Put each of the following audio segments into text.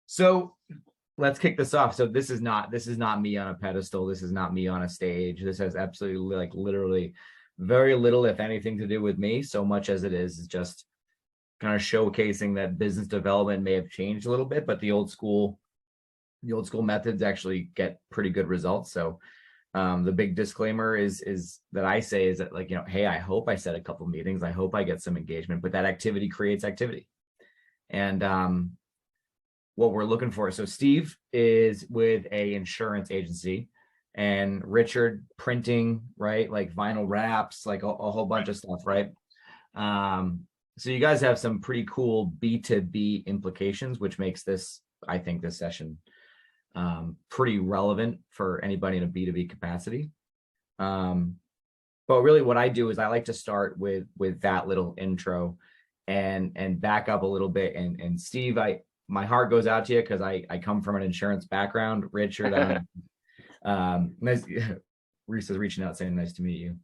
So let's kick this off. So this is not me on a pedestal. This is not me on a stage. This has absolutely, like, literally very little, if anything, to do with me, so much as it is just kind of showcasing that business development may have changed a little bit, but the old school methods actually get pretty good results. So the big disclaimer is that I say is that, like, hey, I hope I set a couple meetings. I hope I get some engagement, but that activity creates activity. And what we're looking for. So Steve is with a insurance agency, and Richard printing, right? Like vinyl wraps, like a whole bunch of stuff, right? So you guys have some pretty cool B2B implications, which makes this, I think, this session pretty relevant for anybody in a B2B capacity. But really what I do is I like to start with that little intro and back up a little bit. And Steve, my heart goes out to you because I come from an insurance background. Richard, nice. Reese is reaching out saying nice to meet you.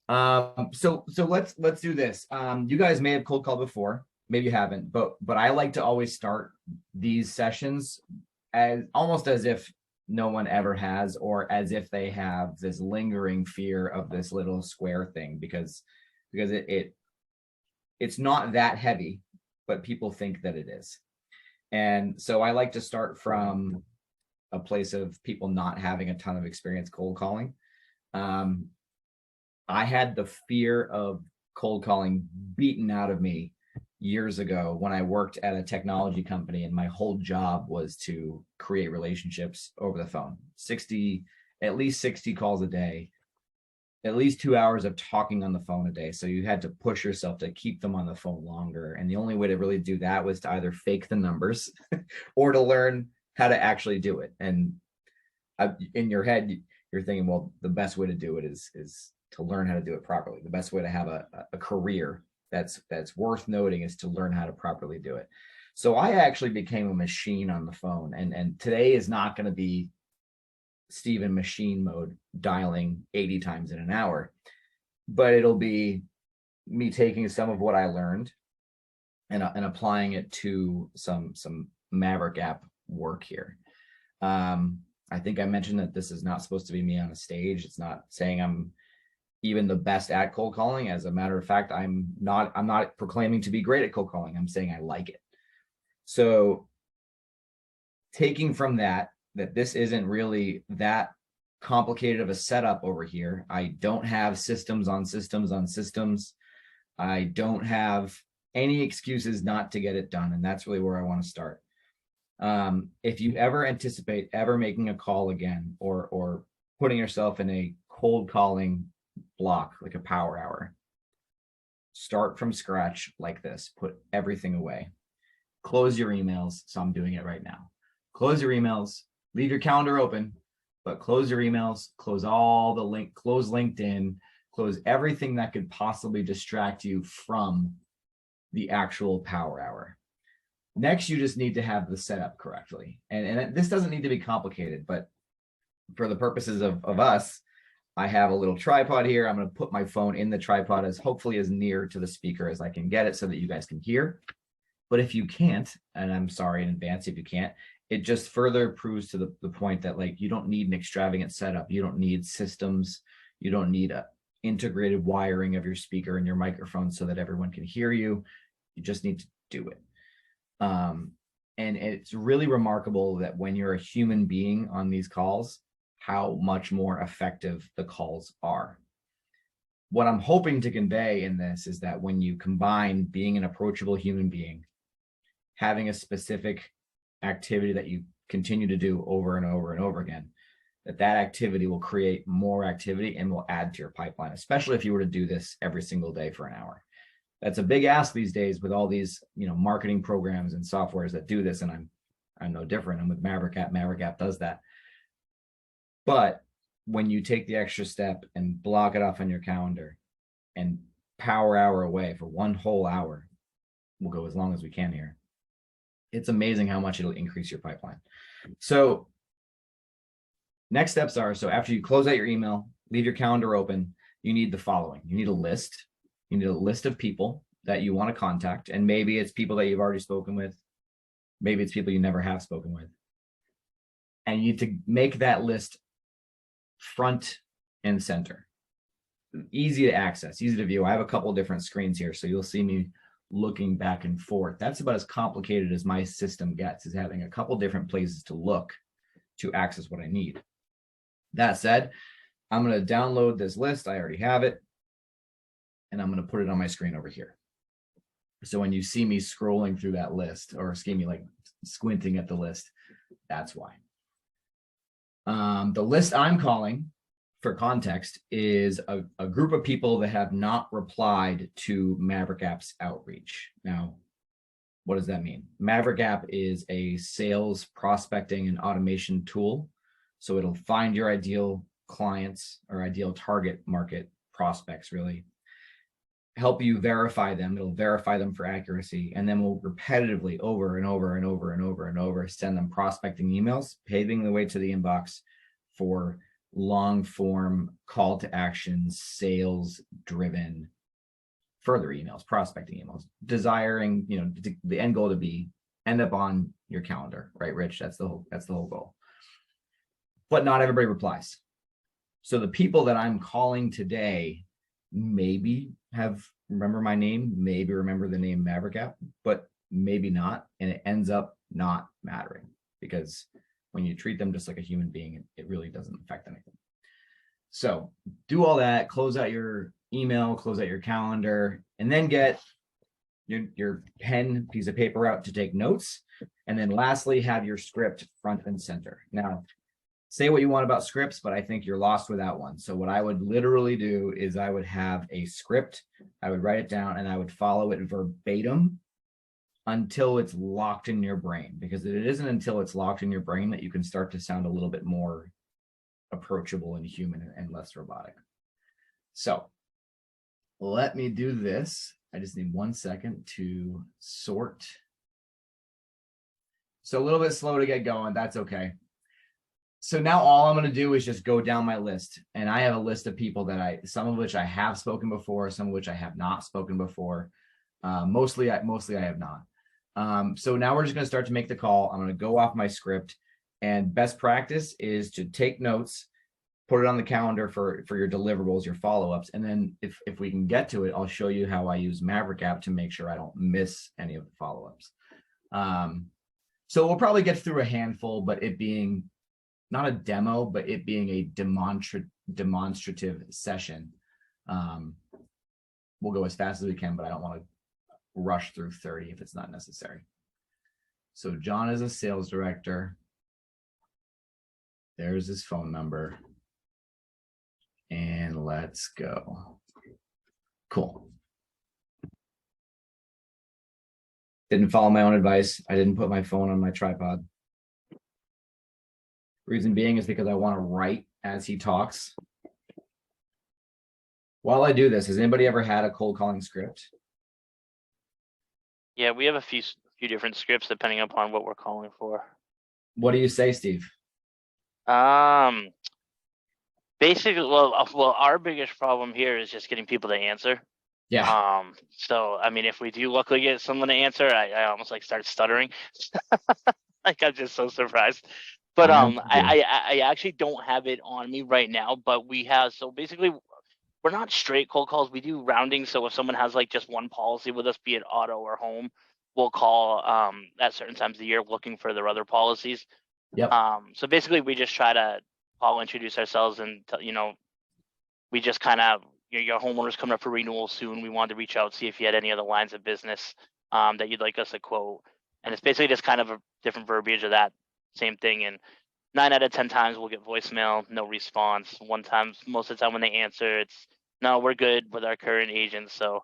So let's do this. You guys may have cold called before, maybe you haven't, but I like to always start these sessions as almost as if no one ever has, or as if they have this lingering fear of this little square thing, because it's not that heavy, but people think that it is. And so I like to start from a place of people not having a ton of experience cold calling. I had the fear of cold calling beaten out of me years ago when I worked at a technology company, and my whole job was to create relationships over the phone. At least 60 calls a day, at least 2 hours of talking on the phone a day. So you had to push yourself to keep them on the phone longer. And the only way to really do that was to either fake the numbers or to learn how to actually do it. And in your head, you're thinking, well, the best way to do it is to learn how to do it properly. The best way to have a career that's worth noting is to learn how to properly do it. So I actually became a machine on the phone. And today is not going to be Steve in machine mode dialing 80 times in an hour, but it'll be me taking some of what I learned and applying it to some MaverickApp work here. I think I mentioned that this is not supposed to be me on a stage. It's not saying I'm even the best at cold calling. As a matter of fact, I'm not proclaiming to be great at cold calling. I'm saying I like it. So taking from that this isn't really that complicated of a setup over here. I don't have systems on systems on systems. I don't have any excuses not to get it done. And that's really where I want to start. If you ever anticipate ever making a call again, or putting yourself in a cold calling block, like a power hour, start from scratch like this. Put everything away. Close your emails. So I'm doing it right now. Close your emails. Leave your calendar open, but close your emails. Close close LinkedIn. Close everything that could possibly distract you from the actual power hour. Next, you just need to have the setup correctly. And this doesn't need to be complicated, but for the purposes of us, I have a little tripod here. I'm going to put my phone in the tripod hopefully as near to the speaker as I can get it so that you guys can hear. But if you can't, and I'm sorry in advance if you can't, it just further proves to the point that, like, you don't need an extravagant setup. You don't need systems. You don't need a integrated wiring of your speaker and your microphone so that everyone can hear you. You just need to do it. And it's really remarkable that when you're a human being on these calls, how much more effective the calls are. What I'm hoping to convey in this is that when you combine being an approachable human being, having a specific activity that you continue to do over and over and over again, that activity will create more activity and will add to your pipeline, especially if you were to do this every single day for an hour. That's a big ask these days with all these, marketing programs and softwares that do this. And I'm no different. I'm with MaverickApp. MaverickApp does that. But when you take the extra step and block it off on your calendar and power hour away for one whole hour, we'll go as long as we can here. It's amazing how much it'll increase your pipeline. So next steps are, so after you close out your email, leave your calendar open, you need the following. You need a list. You need a list of people that you want to contact. And maybe it's people that you've already spoken with. Maybe it's people you never have spoken with. And you need to make that list front and center. Easy to access, easy to view. I have a couple different screens here, so you'll see me looking back and forth. That's about as complicated as my system gets, is having a couple different places to look to access what I need. That said, I'm going to download this list. I already have it. And I'm going to put it on my screen over here. So when you see me scrolling through that list, or see me like squinting at the list, that's why. The list I'm calling, for context, is a group of people that have not replied to MaverickApp's outreach. Now, what does that mean? MaverickApp is a sales prospecting and automation tool. So it'll find your ideal clients or ideal target market prospects, really, help you verify them. It'll verify them for accuracy, and then we'll repetitively over and over and over and over and over send them prospecting emails, paving the way to the inbox for long form call to action, sales driven further emails, prospecting emails, desiring, the end goal to be end up on your calendar, right, Rich? That's the whole goal. But not everybody replies. So the people that I'm calling today maybe remember my name, maybe remember the name MaverickApp, but maybe not. And it ends up not mattering, because when you treat them just like a human being, it really doesn't affect anything. So do all that, close out your email, close out your calendar, and then get your pen, piece of paper out to take notes. And then lastly, have your script front and center. Now, say what you want about scripts, but I think you're lost without one. So what I would literally do is I would have a script, I would write it down, and I would follow it verbatim until it's locked in your brain, because it isn't until it's locked in your brain that you can start to sound a little bit more approachable and human and less robotic. So let me do this. I just need 1 second to sort. So a little bit slow to get going. That's okay. So now all I'm going to do is just go down my list, and I have a list of people that some of which I have spoken before, some of which I have not spoken before. Mostly I have not. So now we're just going to start to make the call. I'm going to go off my script, and best practice is to take notes, put it on the calendar for your deliverables, your follow-ups. And then if we can get to it, I'll show you how I use MaverickApp to make sure I don't miss any of the follow-ups. So we'll probably get through a handful, but it being not a demo, but it being a demonstrative session. We'll go as fast as we can, but I don't want to rush through 30 if it's not necessary. So John is a sales director. There's his phone number. And let's go. Cool. Didn't follow my own advice. I didn't put my phone on my tripod. Reason being is because I want to write as he talks. While I do this, has anybody ever had a cold calling script? Yeah, we have a few different scripts depending upon what we're calling for. What do you say, Steve? Basically, well, our biggest problem here is just getting people to answer. Yeah. So I mean, if we do luckily get someone to answer, I almost like start stuttering. Like I'm just so surprised. But I actually don't have it on me right now, but we have, so basically we're not straight cold calls. We do rounding. So if someone has like just one policy with us, be it auto or home, we'll call at certain times of the year looking for their other policies. Yep. So basically we just try to call, introduce ourselves, and we just kind of, your homeowner's coming up for renewal soon. We wanted to reach out, see if you had any other lines of business that you'd like us to quote. And it's basically just kind of a different verbiage of that same thing. And 9 out of 10 times we'll get voicemail, no response. Most of the time when they answer, it's no, we're good with our current agent. So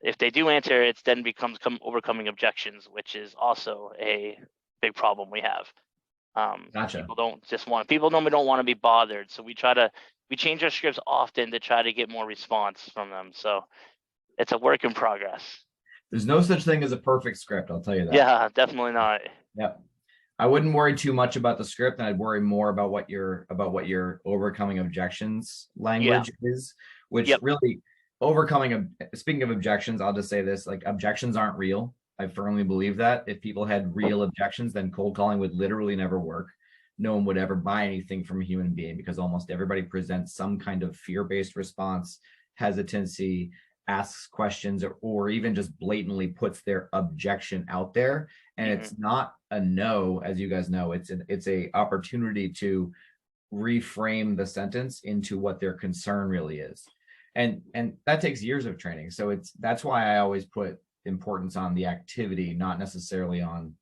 if they do answer, it then becomes overcoming objections, which is also a big problem we have. Gotcha. People normally don't want to be bothered. So we change our scripts often to try to get more response from them. So it's a work in progress. There's no such thing as a perfect script, I'll tell you that. Yeah, definitely not. Yep. I wouldn't worry too much about the script, and I'd worry more about what your overcoming objections language is, which really speaking of objections, I'll just say this, like, objections aren't real. I firmly believe that if people had real objections, then cold calling would literally never work. No one would ever buy anything from a human being because almost everybody presents some kind of fear-based response, hesitancy, asks questions, or even just blatantly puts their objection out there. And it's not a no, as you guys know, it's a opportunity to reframe the sentence into what their concern really is. And that takes years of training. So that's why I always put importance on the activity, not necessarily on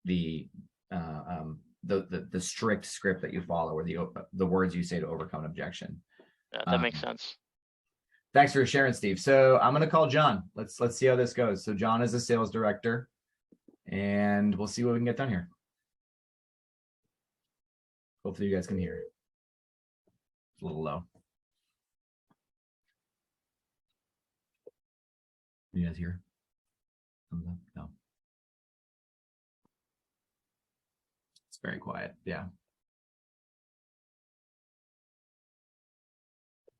the strict script that you follow or the words you say to overcome an objection. Yeah, that makes sense. Thanks for sharing, Steve. So I'm going to call John. Let's see how this goes. So John is a sales director, and we'll see what we can get done here. Hopefully you guys can hear it. It's a little low. You guys hear? No. It's very quiet. Yeah.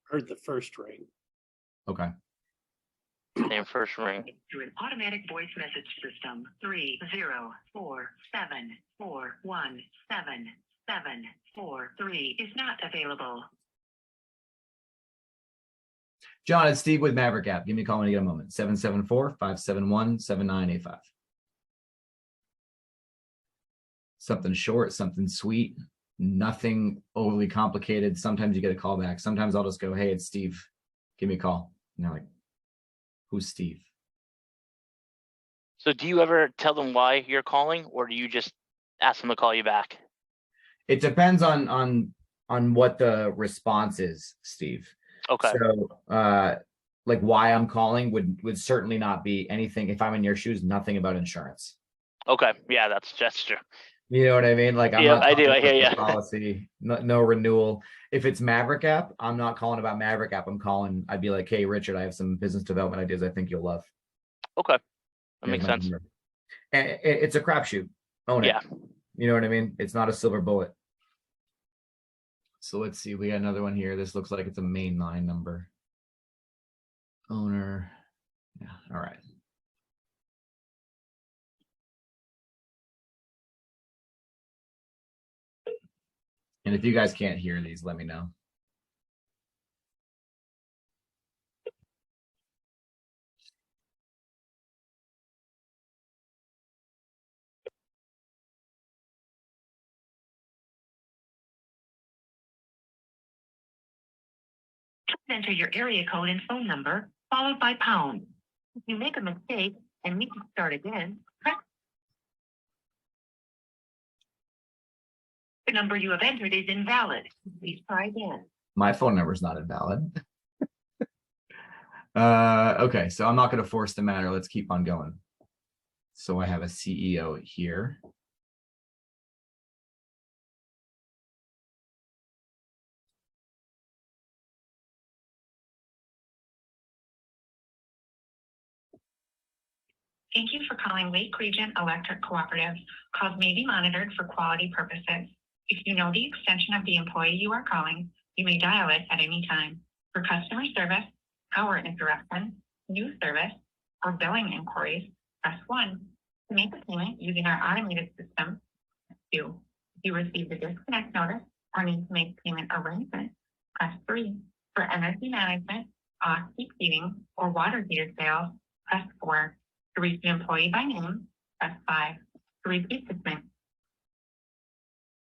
Heard the first ring. Okay. Same first ring. To an automatic voice message system, 30474177743 is not available. John, it's Steve with MaverickApp. Give me a call when you get a moment. 774-571-7985. Something short, something sweet, nothing overly complicated. Sometimes you get a call back. Sometimes I'll just go, hey, it's Steve. Give me a call. And they're like, who's Steve? So do you ever tell them why you're calling, or do you just ask them to call you back? It depends on what the response is, Steve. Okay. So like why I'm calling would certainly not be anything. If I'm in your shoes, nothing about insurance. Okay. Yeah, that's true. You know what I mean? Like I'm Yeah, not I do. talking I hear about you. the policy, no renewal. If it's MaverickApp, I'm not calling about MaverickApp. I'm calling. I'd be like, hey, Richard, I have some business development ideas I think you'll love. Okay. That Here's makes my sense. number. And it's a crapshoot. Own it. Yeah. You know what I mean? It's not a silver bullet. So let's see. We got another one here. This looks like it's a mainline number. Owner. Yeah. All right. And if you guys can't hear these, let me know. Enter your area code and phone number, followed by pound. If you make a mistake and need to start again, press the number you have entered is invalid. Please try again. My phone number is not invalid. Okay, so I'm not going to force the matter. Let's keep on going. So I have a CEO here. Thank you for calling Lake Region Electric Cooperative. Calls may be monitored for quality purposes. If you know the extension of the employee you are calling, you may dial it at any time. For customer service, power interruption, new service, or billing inquiries, press 1. To make a payment using our automated system, press 2. If you received a disconnect notice or need to make payment arrangement, press 3. For energy management, off-peak heating, or water heater sales, press 4. To reach an employee by name, press 5. To repeat this menu.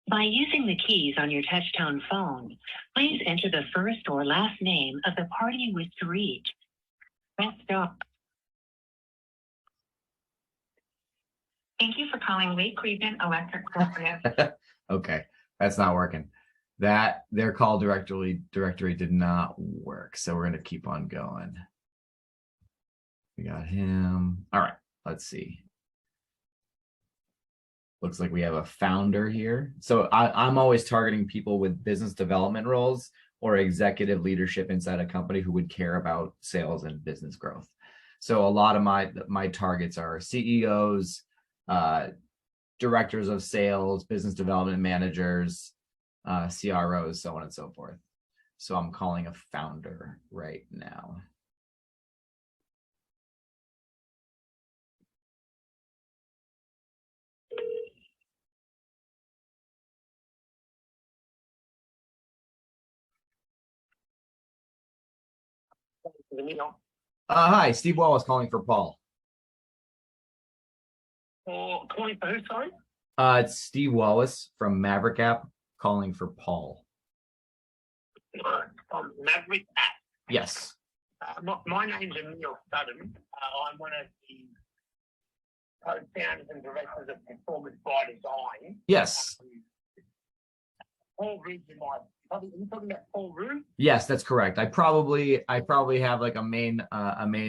By using the keys on your touchtone phone, please enter the first or last name of the party you wish to reach. Press stop. Thank you for calling Lake Region Electric Cooperative. Okay, that's not working. Their call directory did not work. So we're going to keep on going. We got him. All right, let's see. Looks like we have a founder here. So I'm always targeting people with business development roles or executive leadership inside a company who would care about sales and business growth. So a lot of my targets are CEOs, directors of sales, business development managers, CROs, so on and so forth. So I'm calling a founder right now. Hi, Steve Wallace calling for Paul. Calling for who, sorry? It's Steve Wallace from MaverickApp calling for Paul. From MaverickApp. Yes. My name's Emil Sutton. I'm one of the co-founders and directors of Performance by Design. Yes. Paul Ruse, are you talking about Paul Ruse? Yes, that's correct. I probably have like a main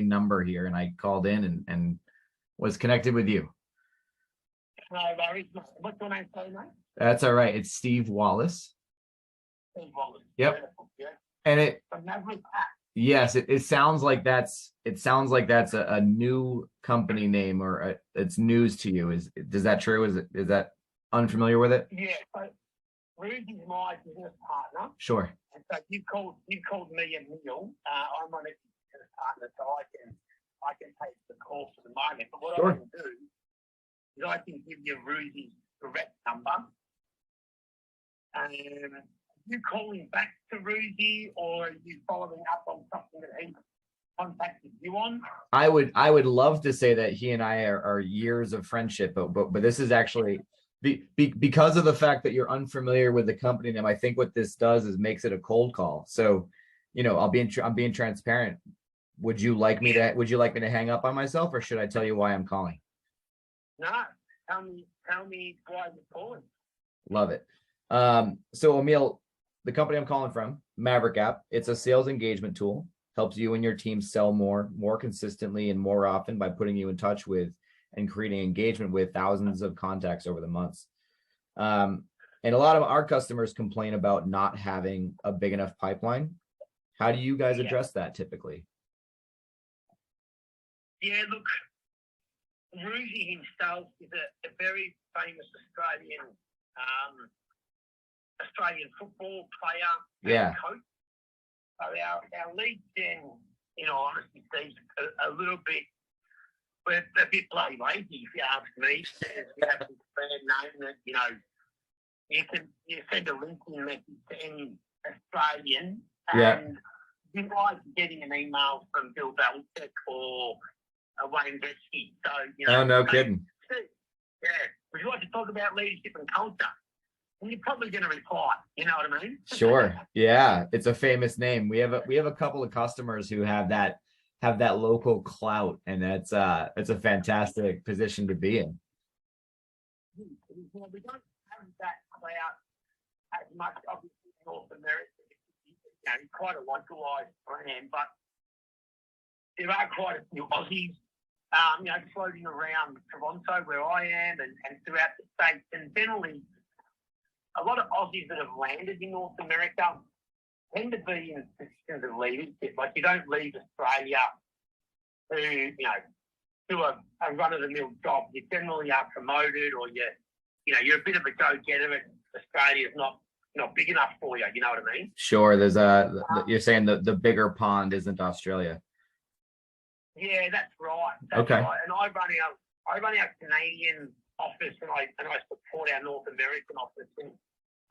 number here, and I called in and was connected with you. No worries. What's your name, sorry, mate? That's all right. It's Steve Wallace. Steve Wallace. Yep. Yeah. And it From MaverickApp. yes, it sounds like that's a new company name, or it's news to you. Is that true? Is that unfamiliar with it? Yeah. So Ruse is my business partner. Sure. And so you called me Emil. I'm one of his business partners, so I can take the call for the moment. But what Sure. I can do is I can give you Ruse's direct number. Are you calling back to Rusey, or are you following up on something that he contacted you on? I would love to say that he and I are years of friendship, but this is actually because of the fact that you're unfamiliar with the company name. I think what this does is makes it a cold call. So, I'm being transparent. Would you like me to hang up on myself, or should I tell you why I'm calling? No, tell me why you're calling. Love it. So Emil, the company I'm calling from, MaverickApp, it's a sales engagement tool. Helps you and your team sell more consistently and more often by putting you in touch with and creating engagement with thousands of contacts over the months. And a lot of our customers complain about not having a big enough pipeline. How do you guys address that typically? Yeah, look, Rusey himself is a very famous Australian football player and coach. So our lead gen, honesty, Steve's a little bit, we're a bit bloody lazy, if you ask me. We have this brand name that, you send a LinkedIn message to any Australian, and you like getting an email from Bill Belichick or Wayne Gretzky. So, Oh, no kidding. Yeah. Would you like to talk about leadership and culture? And you're probably going to reply. You know what I mean? Sure. Yeah, it's a famous name. We have a couple of customers who have that local clout, and it's a fantastic position to be in. We don't have that clout as much, obviously, in North America. It's quite a localized brand, but there are quite a few Aussies, floating around Toronto, where I am, and throughout the States, and generally a lot of Aussies that have landed in North America tend to be in positions of leadership. Like, you don't leave Australia to, do a run-of-the-mill job. You generally are promoted, or you're a bit of a go-getter, and Australia's not big enough for you. You know what I mean? Sure. There's you're saying the bigger pond isn't Australia. Yeah, that's right. Okay. Right. And I run our Canadian office, and I support our North American office. And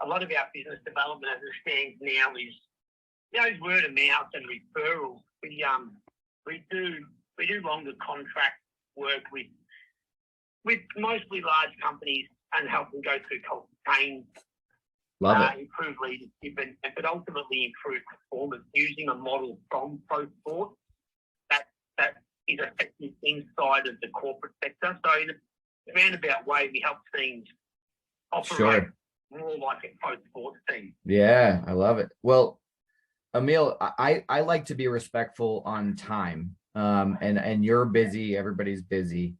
a lot of our business development as it stands now is word of mouth and referrals. We do longer contract work with mostly large companies and help them go through campaigns, improve leadership, but ultimately improve performance using a model from pro sport that is effective inside of the corporate sector. So in a roundabout way, we help teams operate more like a pro sports team. Yeah, I love it. Well, Emil, I like to be respectful on time. And you're busy, everybody's busy.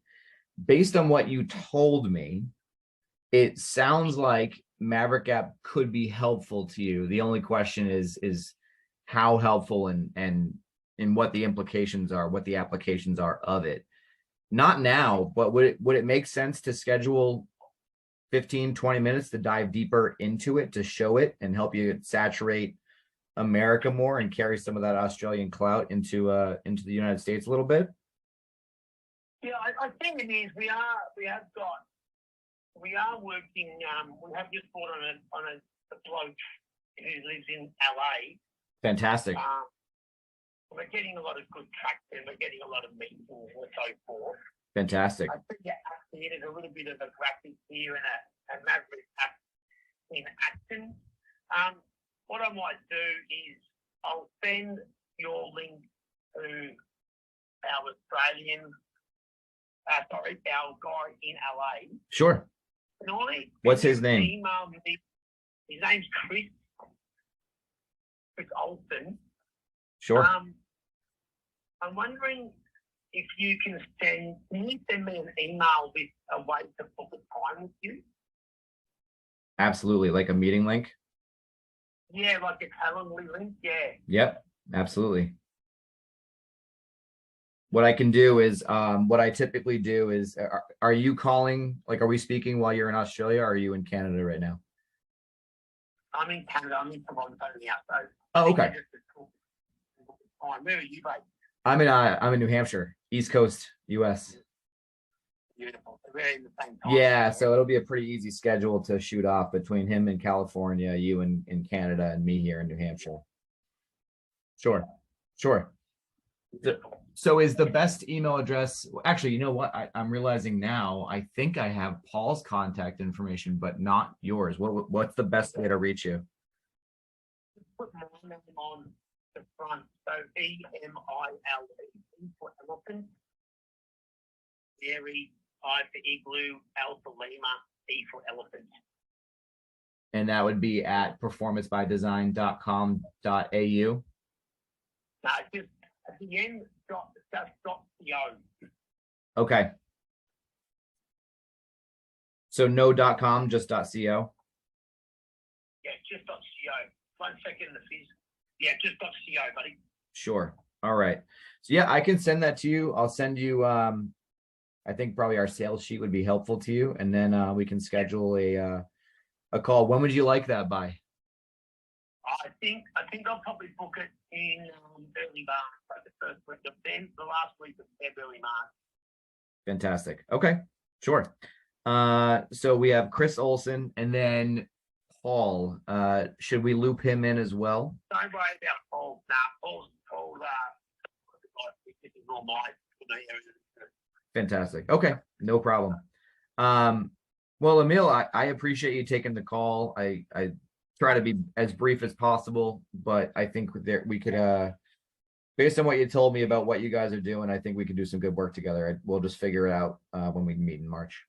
Based on what you told me, it sounds like MaverickApp could be helpful to you. The only question is how helpful and what the implications are, what the applications are of it. Not now, but would it make sense to schedule 15-20 minutes to dive deeper into it, to show it and help you saturate America more and carry some of that Australian clout into the United States a little bit? Yeah, I think it is. We are working. We have just brought on a bloke who lives in LA. Fantastic. we're getting a lot of good traction. We're getting a lot of meetings and so forth. Fantastic. I think actually there's a little bit of a graphic here and a Maverick app in action. What I might do is I'll send your link to our guy in LA. Sure. What's his name? Email me. His name's Chris Olsen. Sure. I'm wondering if you can send me an email with a way to book a time with you? Absolutely. Like a meeting link? Yeah, like a Calendly link, yeah. Yep, absolutely. What I can do is, what I typically do is, are you calling, like, are we speaking while you're in Australia, or are you in Canada right now? I'm in Canada. I'm in Toronto now. So oh, okay. Where are you, mate? I'm in New Hampshire, East Coast, US. Beautiful. So we're in the same time. Yeah, so it'll be a pretty easy schedule to shoot off between him in California, you in Canada, and me here in New Hampshire. Sure. So is the best email address, actually, you know what? I'm realizing now, I think I have Paul's contact information, but not yours. What's the best way to reach you? Put my name on the front. So EMILE for elephant, Mary, I for igloo, L for Lima, E for elephant. And that would be at performancebydesign.com.au. No, just at the end, .co. Okay. So no .com, just .co. Yeah, just .co. 1 second, the fizz. Yeah, just .co, buddy. Sure. All right. So yeah, I can send that to you. I'll send you, I think probably our sales sheet would be helpful to you. And then we can schedule a call. When would you like that by? I think I'll probably book it in early March, like the first week of then, the last week of February, March. Fantastic. Okay, sure. So we have Chris Olsen and then Paul. Should we loop him in as well? Don't worry about Paul. Nah, Paul, this is all mine. Fantastic. Okay, no problem. Well, Emil, I appreciate you taking the call. I try to be as brief as possible, but I think that we could, based on what you told me about what you guys are doing, I think we could do some good work together. We'll just figure it out when we meet in March.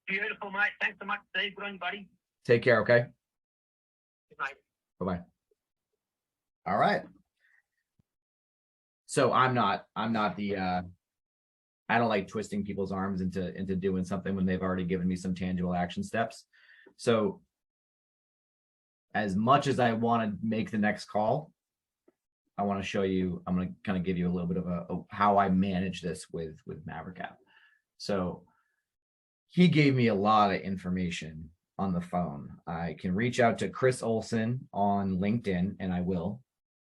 Beautiful, mate. Thanks so much, Steve. Good on you, buddy. Take care, okay? Good night. Bye-bye. All right. So I'm not the, I don't like twisting people's arms into doing something when they've already given me some tangible action steps. So as much as I want to make the next call, I want to show you, I'm going to kind of give you a little bit of a how I manage this with MaverickApp. So he gave me a lot of information on the phone. I can reach out to Chris Olsen on LinkedIn, and I will.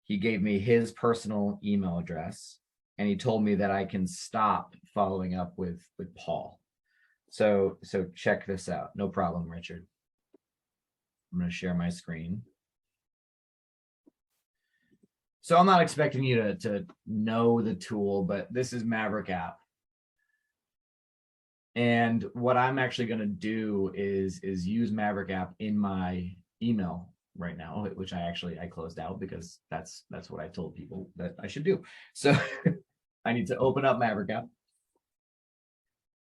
He gave me his personal email address, and he told me that I can stop following up with Paul. So check this out. No problem, Richard. I'm going to share my screen. So I'm not expecting you to know the tool, but this is MaverickApp. And what I'm actually going to do is use MaverickApp in my email right now, which I closed out because that's what I told people that I should do. So I need to open up MaverickApp,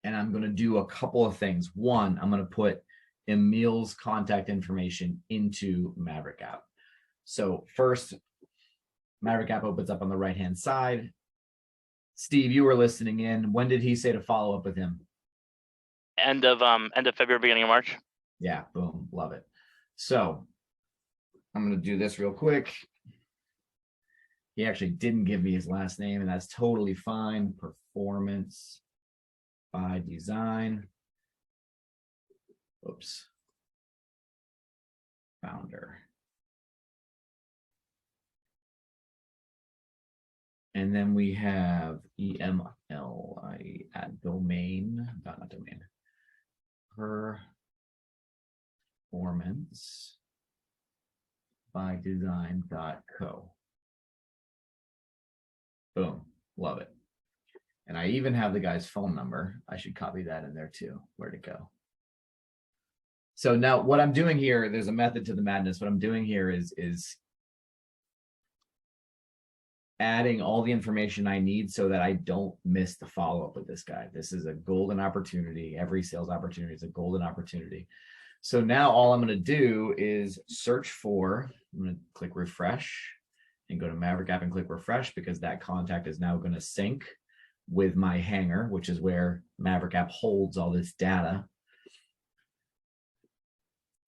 and I'm going to do a couple of things. One, I'm going to put Emil's contact information into MaverickApp. So first, MaverickApp opens up on the right-hand side. Steve, you were listening in. When did he say to follow up with him? End of February, beginning of March. Yeah, boom, love it. So I'm going to do this real quick. He actually didn't give me his last name, and that's totally fine. Performance by Design. Oops. Founder. And then we have EML at domain, not domain. Performance by design.co. Boom. Love it. And I even have the guy's phone number. I should copy that in there too. Where'd it go? So now what I'm doing here, there's a method to the madness. What I'm doing here is adding all the information I need so that I don't miss the follow-up with this guy. This is a golden opportunity. Every sales opportunity is a golden opportunity. So now all I'm going to do is search for, I'm going to click refresh and go to MaverickApp and click refresh, because that contact is now going to sync with my hanger, which is where MaverickApp holds all this data.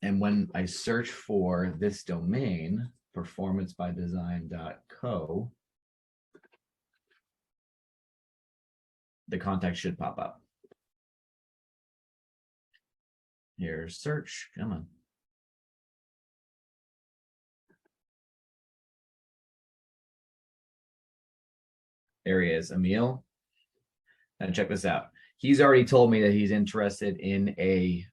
And when I search for this domain, performancebydesign.co, the contact should pop up. Here's search, come on. There he is, Emil. And check this out. He's already told me that he's interested in a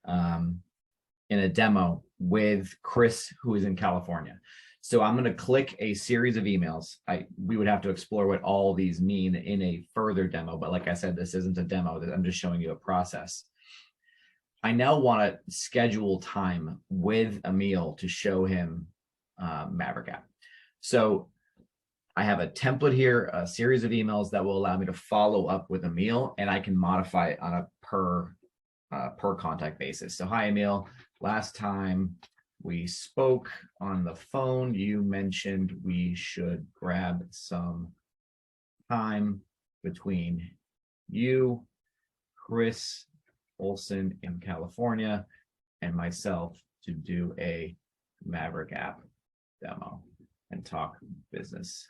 demo with Chris, who is in California. So I'm going to click a series of emails. We would have to explore what all these mean in a further demo. But like I said, this isn't a demo. I'm just showing you a process. I now want to schedule time with Emil to show him MaverickApp. So I have a template here, a series of emails that will allow me to follow up with Emil, and I can modify it on a per contact basis. So hi, Emil. Last time we spoke on the phone, you mentioned we should grab some time between you, Chris Olson in California, and myself to do a MaverickApp demo and talk business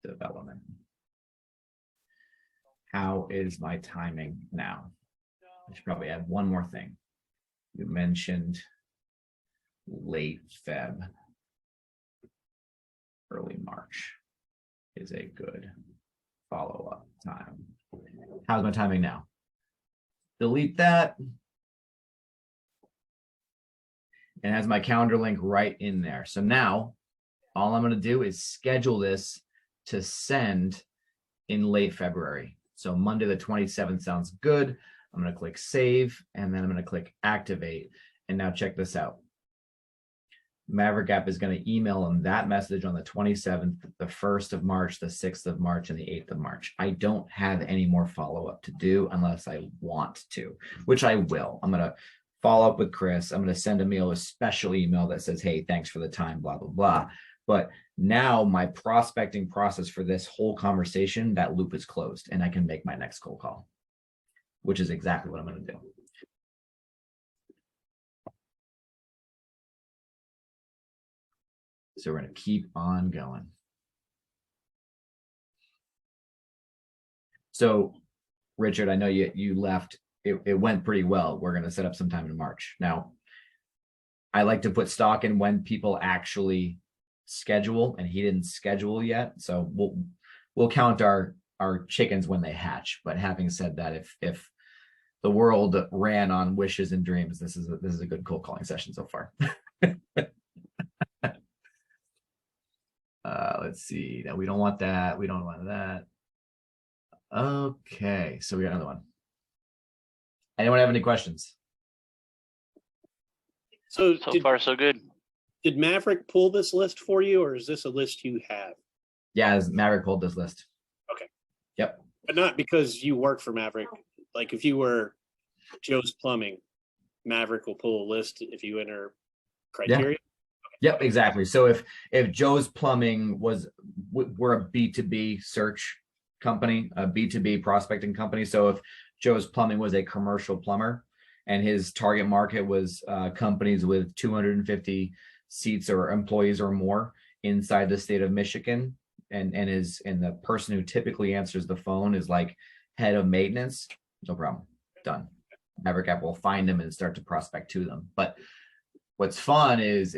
development. How is my timing now? I should probably add one more thing. You mentioned late Feb, early March is a good follow-up time. How's my timing now? Delete that. And has my calendar link right in there. So now all I'm going to do is schedule this to send in late February. So Monday the 27th sounds good. I'm going to click save, and then I'm going to click activate. And now check this out. MaverickApp is going to email them that message on the 27th, the 1st of March, the 6th of March, and the 8th of March. I don't have any more follow-up to do unless I want to, which I will. I'm going to follow up with Chris. I'm going to send Emil a special email that says, hey, thanks for the time, blah, blah, blah. But now my prospecting process for this whole conversation, that loop is closed, and I can make my next cold call, which is exactly what I'm going to do. So we're going to keep on going. So, Richard, I know you left. It went pretty well. We're going to set up sometime in March. Now, I like to put stock in when people actually schedule, and he didn't schedule yet. So we'll count our chickens when they hatch. But having said that, if the world ran on wishes and dreams, this is a good cold calling session so far. Let's see. No, we don't want that. We don't want that. Okay, so we got another one. Anyone have any questions? So far, so good. Did Maverick pull this list for you, or is this a list you have? Yeah, Maverick pulled this list. Okay. Yep. But not because you work for Maverick. Like if you were Joe's Plumbing, Maverick will pull a list if you enter criteria. Yeah. Yep, exactly. So if Joe's Plumbing we're a B2B search company, a B2B prospecting company. So if Joe's Plumbing was a commercial plumber and his target market was companies with 250 seats or employees or more inside the state of Michigan, and the person who typically answers the phone is like head of maintenance, no problem, done. MaverickApp will find them and start to prospect to them. But what's fun is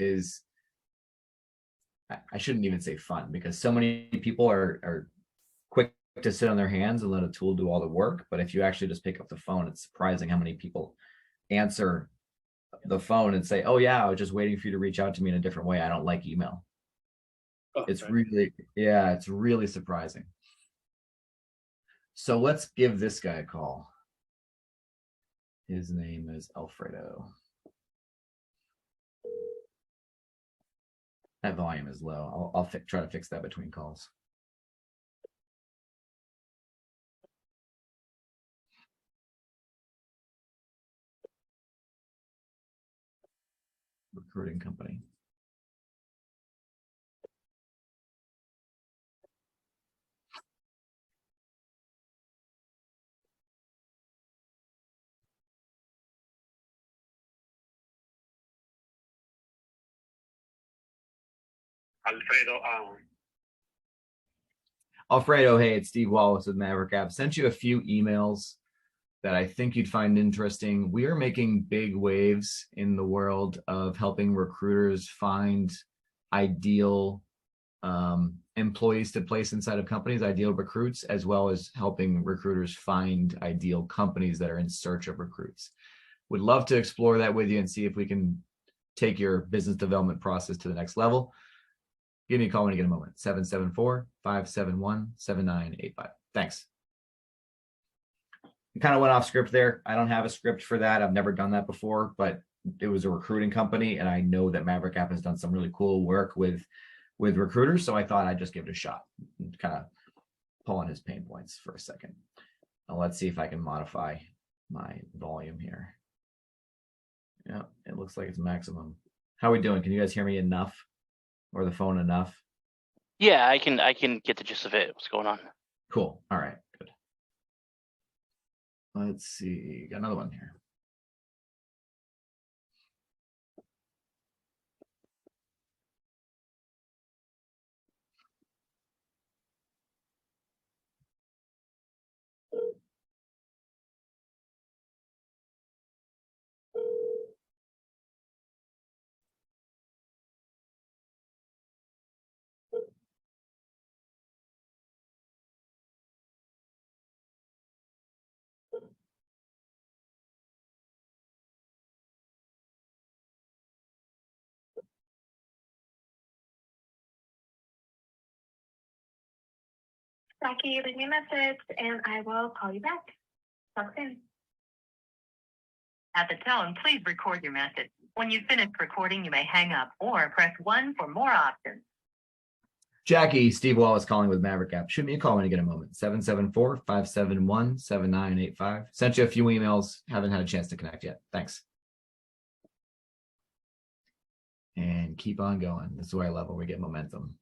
I shouldn't even say fun, because so many people are quick to sit on their hands and let a tool do all the work. But if you actually just pick up the phone, it's surprising how many people answer the phone and say, oh yeah, I was just waiting for you to reach out to me in a different way. I don't like email. Oh, it's right. It's really surprising. So let's give this guy a call. His name is Alfredo. That volume is low. I'll try to fix that between calls. Recruiting company. Alfredo, hey, it's Steve Wallace with MaverickApp. Sent you a few emails that I think you'd find interesting. We are making big waves in the world of helping recruiters find ideal employees to place inside of companies, ideal recruits, as well as helping recruiters find ideal companies that are in search of recruits. Would love to explore that with you and see if we can take your business development process to the next level. Give me a call when you get a moment. 774-571-7985. Thanks. We kind of went off script there. I don't have a script for that. I've never done that before, but it was a recruiting company, and I know that MaverickApp has done some really cool work with recruiters, so I thought I'd just give it a shot. Kind of pull on his pain points for a second. Now let's see if I can modify my volume here. Yeah, it looks like it's maximum. How are we doing? Can you guys hear me enough, or the phone enough? Yeah, I can get the gist of it. What's going on? Cool. All right, good. Let's see. Got another one here. Jackie, leave me a message and I will call you back. Talk soon. At the tone, please record your message. When you've finished recording, you may hang up or press 1 for more options. Jackie, Steve Wallace calling with MaverickApp. Shoot me a call when you get a moment. 774-571-7985. Sent you a few emails. Haven't had a chance to connect yet. Thanks. And keep on going. This is what I love when we get momentum.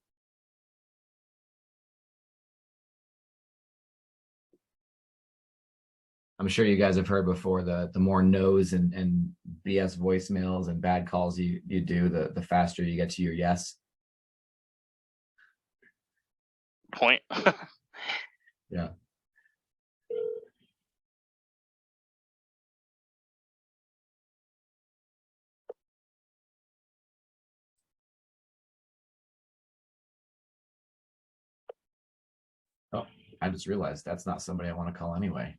I'm sure you guys have heard before, the more no's and BS voicemails and bad calls you do, the faster you get to your yes. Point. Yeah. Oh, I just realized that's not somebody I want to call anyway.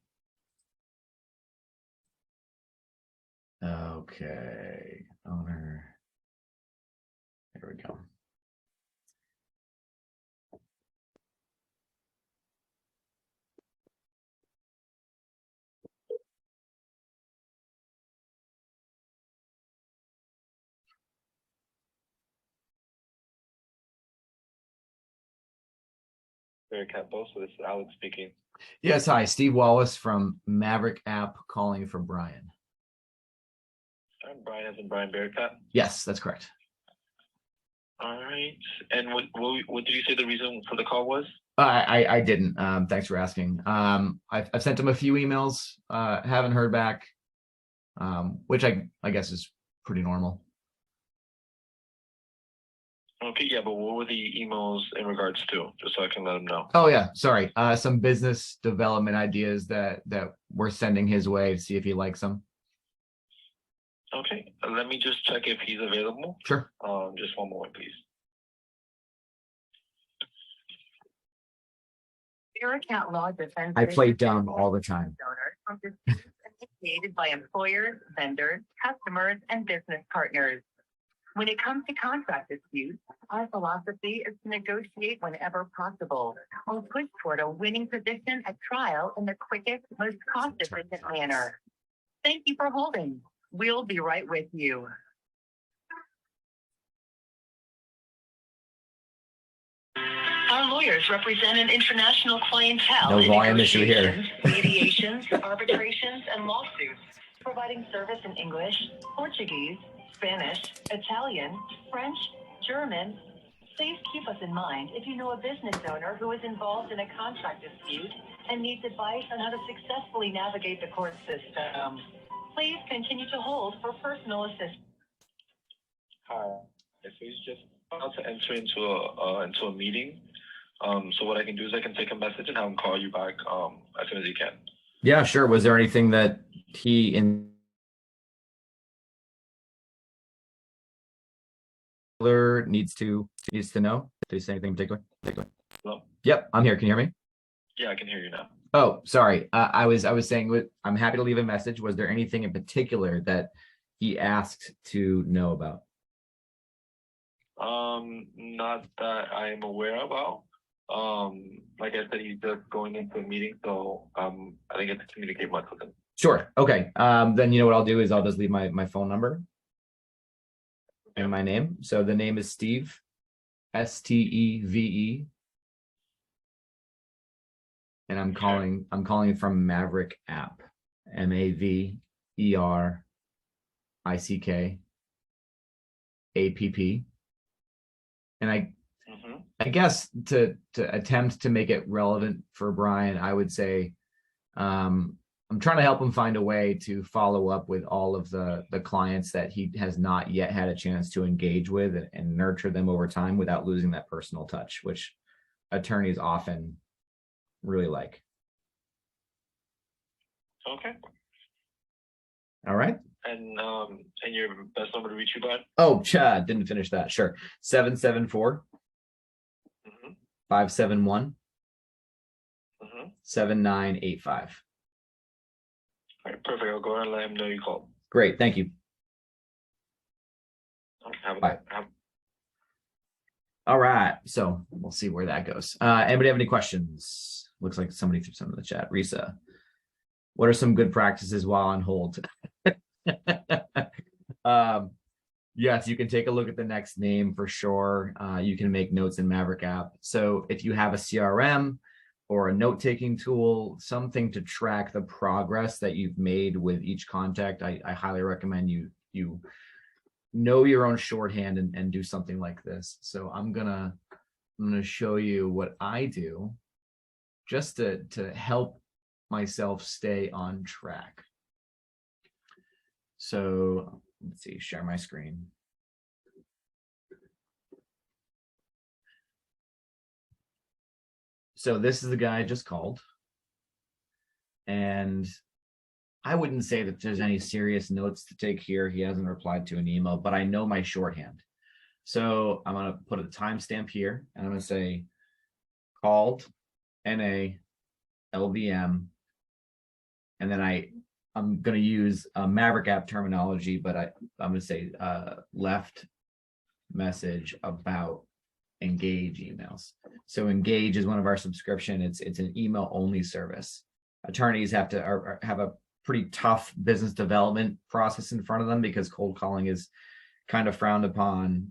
Okay, owner. There we go. MaverickApp boss, so this is Alex speaking. Yes, hi, Steve Wallace from MaverickApp calling for Brian. Brian as in Brian MaverickApp. Yes, that's correct. All right. And what did you say the reason for the call was? I didn't. Thanks for asking. I've sent him a few emails. Haven't heard back, which I guess is pretty normal. Okay, yeah, but what were the emails in regards to, just so I can let him know? Oh yeah, sorry. Some business development ideas that we're sending his way to see if he likes them. Okay, let me just check if he's available. Sure. Just one moment, please. Your account law defends. I play dumb all the time. From disputes initiated by employers, vendors, customers, and business partners. When it comes to contract disputes, our philosophy is to negotiate whenever possible or push toward a winning position at trial in the quickest, most cost-efficient manner. Thank you for holding. We'll be right with you. Our lawyers represent an international clientele No in volume issue here. negotiations, mediations, arbitrations, and lawsuits, providing service in English, Portuguese, Spanish, Italian, French, German. Please keep us in mind if you know a business owner who is involved in a contract dispute and needs advice on how to successfully navigate the court system. Please continue to hold for personal assistance. Hi. So he's just about to enter into a meeting. So what I can do is I can take a message and have him call you back as soon as he can. Yeah, sure. Was there anything that he needs to know? Did he say anything in particular? Hello? Yep, I'm here. Can you hear me? Yeah, I can hear you now. Oh, sorry. I was saying I'm happy to leave a message. Was there anything in particular that he asked to know about? Not that I am aware about. Like I said, he's just going into a meeting, so I didn't get to communicate much with him. Sure. Okay. Then you know what I'll do is I'll just leave my phone number and my name. So the name is Steve, Steve, and I'm calling from MaverickApp, MaverickApp. And I guess to attempt to make it relevant for Brian, I would say I'm trying to help him find a way to follow up with all of the clients that he has not yet had a chance to engage with and nurture them over time without losing that personal touch, which attorneys often really like. Okay. All right. And your best number to reach you by? Oh, didn't finish that. Sure. 774 571 7985. All right, perfect. I'll go ahead and let him know you called. Great. Thank you. Bye. All right. So we'll see where that goes. Anybody have any questions? Looks like somebody threw some in the chat. Risa, what are some good practices while on hold? Yes, you can take a look at the next name for sure. You can make notes in MaverickApp. So if you have a CRM or a note-taking tool, something to track the progress that you've made with each contact, I highly recommend you know your own shorthand and do something like this. So I'm gonna show you what I do just to help myself stay on track. So let's see, share my screen. So this is the guy I just called. And I wouldn't say that there's any serious notes to take here. He hasn't replied to an email, but I know my shorthand. So I'm going to put a timestamp here and I'm going to say called NA LVM. And then I'm going to use a MaverickApp terminology, but I'm going to say left message about Engage emails. So Engage is one of our subscription. It's an email only service. Attorneys have a pretty tough business development process in front of them because cold calling is kind of frowned upon.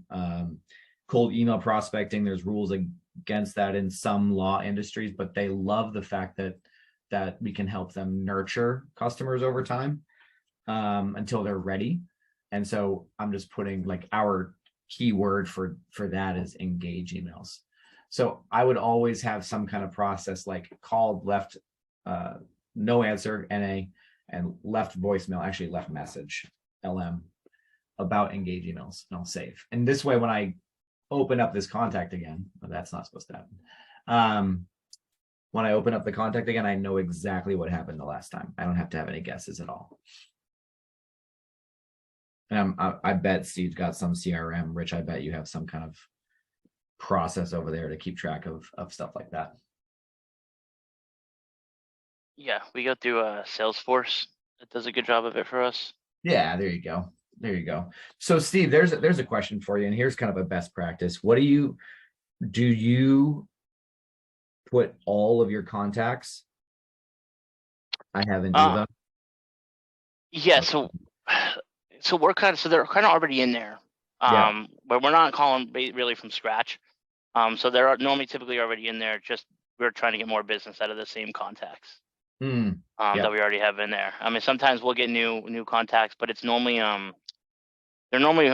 Cold email prospecting, there's rules against that in some law industries, but they love the fact that we can help them nurture customers over time until they're ready. And so I'm just putting like our keyword for that is Engage emails. So I would always have some kind of process like called, left no answer NA, and left voicemail, actually left message LM about Engage emails, and I'll save. And this way, when I open up this contact again, well, that's not supposed to happen. When I open up the contact again, I know exactly what happened the last time. I don't have to have any guesses at all. And I bet Steve's got some CRM. Rich, I bet you have some kind of process over there to keep track of stuff like that. Yeah, we go through Salesforce. It does a good job of it for us. Yeah, there you go. There you go. So Steve, there's a question for you, and here's kind of a best practice. What do you put all of your contacts? I haven't either. Yeah, so we're they're kind of already in there. Yeah. But we're not calling really from scratch. So they're typically already in there. Just we're trying to get more business out of the same contacts Yeah. that we already have in there. I mean, sometimes we'll get new contacts, but it's normally they're normally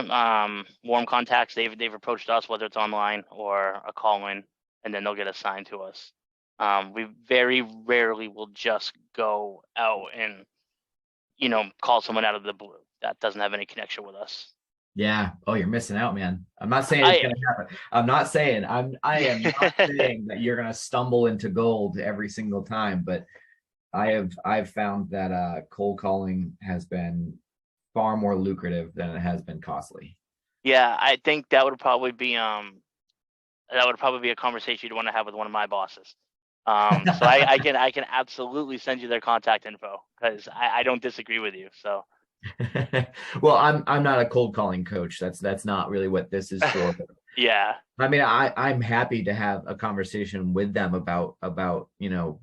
warm contacts. They've approached us, whether it's online or a call in, and then they'll get assigned to us. We very rarely will just go out and call someone out of the blue that doesn't have any connection with us. Yeah. Oh, you're missing out, man. I'm not saying it's gonna happen. I am not saying that you're gonna stumble into gold every single time, but I've found that cold calling has been far more lucrative than it has been costly. Yeah, I think that would probably be a conversation you'd want to have with one of my bosses. So I can absolutely send you their contact info because I don't disagree with you. So well, I'm not a cold calling coach. That's not really what this is for. yeah. I mean, I'm happy to have a conversation with them about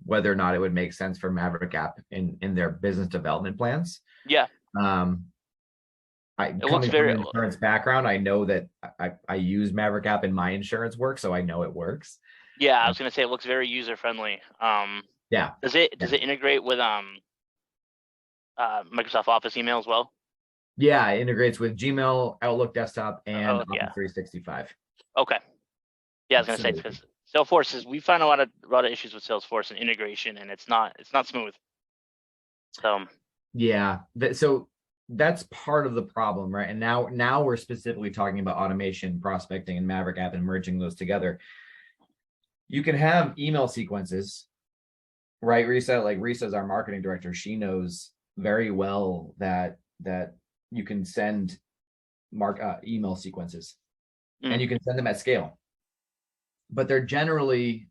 whether or not it would make sense for MaverickApp in their business development plans. Yeah. Coming from an insurance background, I know that I use MaverickApp in my insurance work, so I know it works. Yeah, I was gonna say it looks very user friendly. Yeah. Does it integrate with Microsoft Office email as well? Yeah, it integrates with Gmail, Outlook Desktop, and Office 365. Okay. Yeah, I was gonna say because Salesforce we find a lot of issues with Salesforce and integration, and it's not smooth. So yeah, so that's part of the problem, right? And now we're specifically talking about automation, prospecting, and MaverickApp and merging those together. You can have email sequences, right? Risa's our marketing director. She knows very well that you can send email sequences and you can send them at scale, but they're generally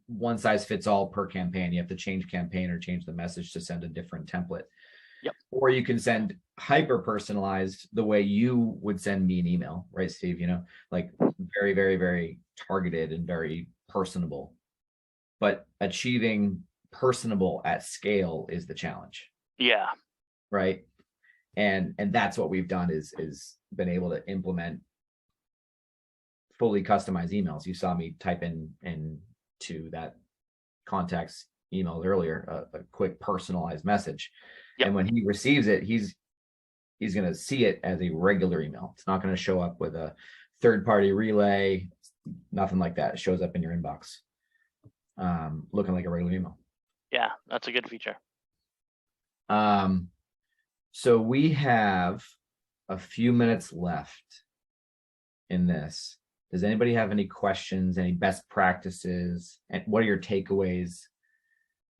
one size fits all per campaign. You have to change campaign or change the message to send a different template. Yep. Or you can send hyper personalized the way you would send me an email, right, Steve? Like very, very, very targeted and very personable. But achieving personable at scale is the challenge. Yeah. Right. And that's what we've done is been able to implement fully customized emails. You saw me type into that contact's email earlier, a quick personalized message. Yep. And when he receives it, he's going to see it as a regular email. It's not going to show up with a third-party relay, nothing like that. It shows up in your inbox, looking like a regular email. Yeah, that's a good feature. So we have a few minutes left in this. Does anybody have any questions, any best practices, and what are your takeaways?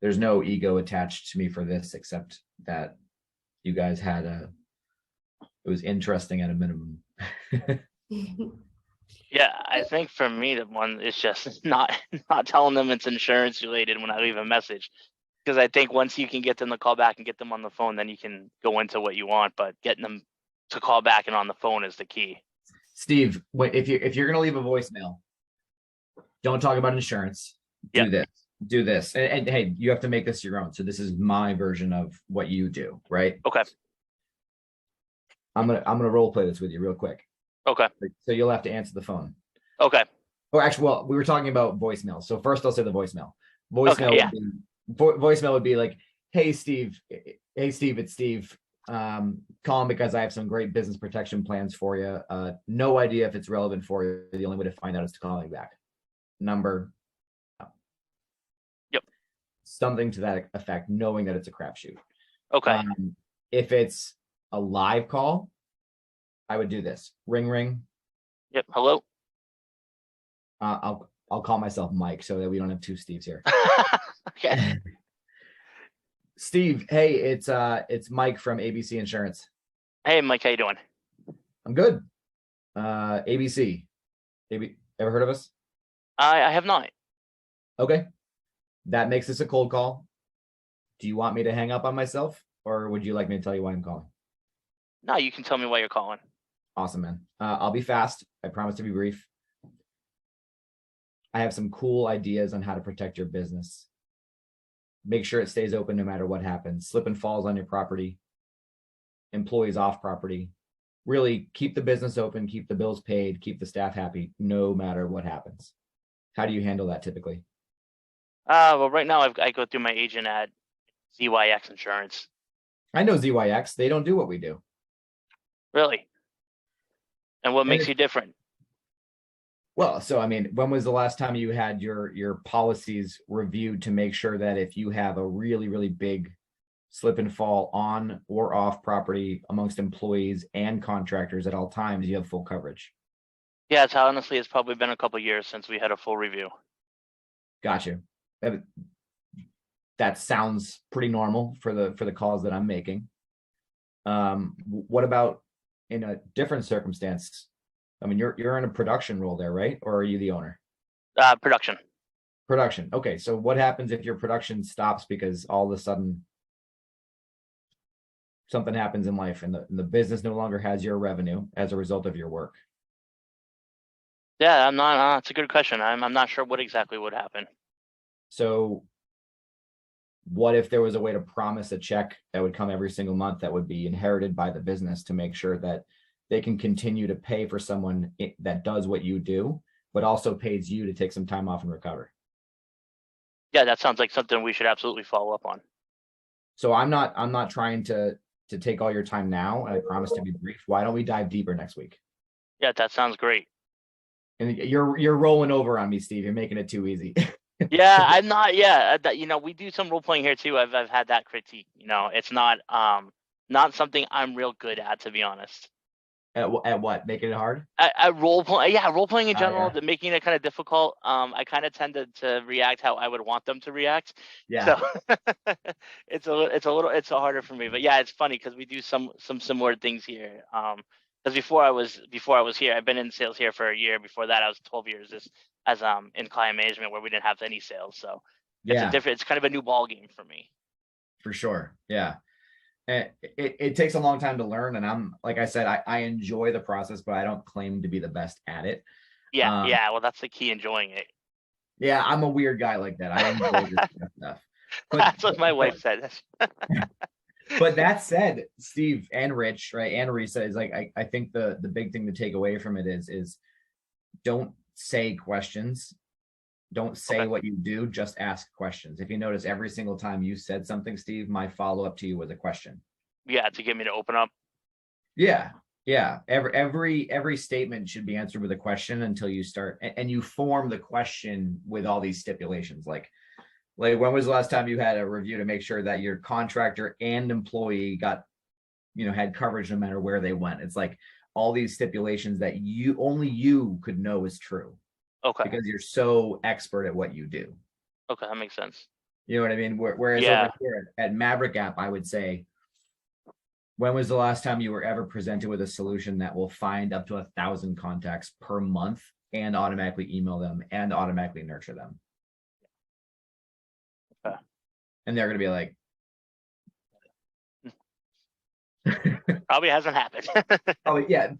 There's no ego attached to me for this, except that you guys had it was interesting at a minimum. Yeah, I think for me, the one is just not telling them it's insurance related when I leave a message. Because I think once you can get them to call back and get them on the phone, then you can go into what you want, but getting them to call back and on the phone is the key. Steve, if you're going to leave a voicemail, don't talk about insurance. Do this. And hey, you have to make this your own. So this is my version of what you do, right? Okay. I'm gonna role play this with you real quick. Okay. So you'll have to answer the phone. Okay. Oh, actually, well, we were talking about voicemail. So first I'll say the voicemail. Voicemail would be like, hey Steve, it's Steve. Calling because I have some great business protection plans for you. No idea if it's relevant for you. The only way to find out is to call me back. Number. Yep. Something to that effect, knowing that it's a crapshoot. Okay. If it's a live call, I would do this. Ring. Yep. Hello. I'll call myself Mike so that we don't have two Steves here. Okay. Steve, hey, it's Mike from ABC Insurance. Hey, Mike, how you doing? I'm good. ABC. Ever heard of us? I have not. Okay. That makes this a cold call. Do you want me to hang up on myself, or would you like me to tell you why I'm calling? No, you can tell me why you're calling. Awesome, man. I'll be fast. I promise to be brief. I have some cool ideas on how to protect your business. Make sure it stays open no matter what happens. Slip and falls on your property. Employees off property. Really keep the business open, keep the bills paid, keep the staff happy, no matter what happens. How do you handle that typically? Well, right now I go through my agent at ZYX Insurance. I know ZYX. They don't do what we do. Really? And what makes you different? Well, so I mean, when was the last time you had your policies reviewed to make sure that if you have a really, really big slip and fall on or off property amongst employees and contractors at all times, you have full coverage? Yeah, it's probably been a couple years since we had a full review. Gotcha. That sounds pretty normal for the calls that I'm making. What about in a different circumstance? I mean, you're in a production role there, right? Or are you the owner? Production. Production. Okay, so what happens if your production stops because all of a sudden something happens in life and the business no longer has your revenue as a result of your work? Yeah, I'm not. It's a good question. I'm not sure what exactly would happen. So what if there was a way to promise a check that would come every single month that would be inherited by the business to make sure that they can continue to pay for someone that does what you do, but also pays you to take some time off and recover? Yeah, that sounds like something we should absolutely follow up on. So I'm not trying to take all your time now, and I promise to be brief. Why don't we dive deeper next week? Yeah, that sounds great. And you're rolling over on me, Steve. You're making it too easy. Yeah, I'm not. Yeah, we do some role playing here too. I've had that critique. It's not something I'm real good at, to be honest. At what? Making it hard? At role playing, yeah, role playing in general, Yeah. making it kind of difficult. I kind of tend to react how I would want them to react. Yeah. So it's harder for me. But yeah, it's funny because we do some similar things here. Because before I was here, I've been in sales here for a year. Before that, I was 12 years as in client management where we didn't have any sales. So it's kind of a new ball game for me. For sure. Yeah. It takes a long time to learn, and I'm like I said, I enjoy the process, but I don't claim to be the best at it. Yeah. Well, that's the key, enjoying it. Yeah, I'm a weird guy like that. I enjoy this stuff. But, that's what my wife said. But that said, Steve and Rich, right, and Risa, is like I think the big thing to take away from it is don't say questions. Don't say what you do, just ask questions. If you notice, every single time you said something, Steve, my follow-up to you was a question. Yeah, to get me to open up. Yeah. Every statement should be answered with a question until you start, and you form the question with all these stipulations. Like when was the last time you had a review to make sure that your contractor and employee got, had coverage no matter where they went? It's like all these stipulations that only you could know is true. Okay. Because you're so expert at what you do. Okay, that makes sense. You know what I mean? Whereas over here at MaverickApp, I would say, when was the last time you were ever presented with a solution that will find up to 1,000 contacts per month and automatically email them and automatically nurture them? Okay. And they're going to be like, probably hasn't happened.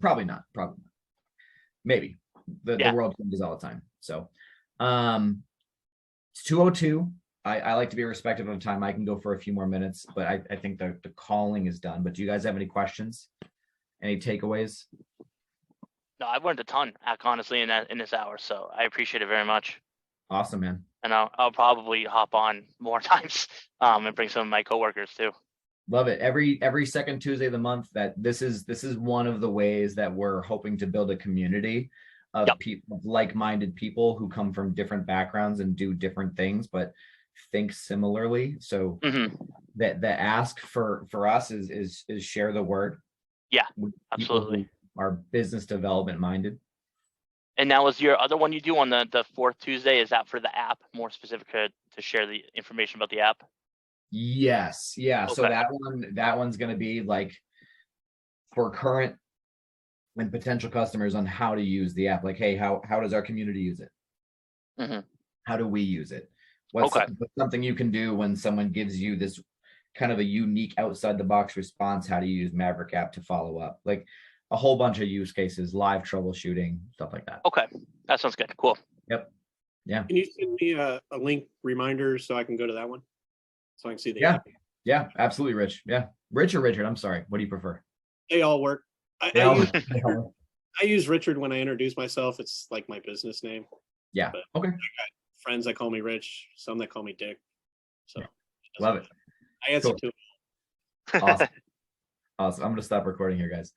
Probably not. Maybe. The world changes all the time. So it's 2:02. I like to be respectful of time. I can go for a few more minutes, but I think the calling is done. But do you guys have any questions? Any takeaways? No, I've learned a ton, honestly, in this hour. So I appreciate it very much. Awesome, man. And I'll probably hop on more times and bring some of my coworkers too. Love it. Every second Tuesday of the month. That this is one of the ways that we're hoping to build a community of people, like-minded people who come from different backgrounds and do different things, but think similarly. So that the ask for us is share the word. Yeah, absolutely. Are business development minded. And now, is your other one you do on the fourth Tuesday, is that for the app, more specific to share the information about the app? Yes. Yeah. Okay. So that one's going to be like for current and potential customers on how to use the app. Like, hey, how does our community use it? How do we use it? What's something you can do when someone gives you this kind of a unique outside the box response, how do you use MaverickApp to follow up? Like a whole bunch of use cases, live troubleshooting, stuff like that. Okay, that sounds good. Cool. Yep. Yeah. Can you send me a link reminder so I can go to that one? So I can see the Yeah. app. Yeah, absolutely, Rich. Yeah. Rich or Richard? I'm sorry. What do you prefer? They all work. They all- I use Richard when I introduce myself. It's like my business name. Yeah. But Okay. Friends that call me Rich, some that call me Dick. So Love it. I answer Cool. to it. Awesome. Awesome. I'm going to stop recording here, guys.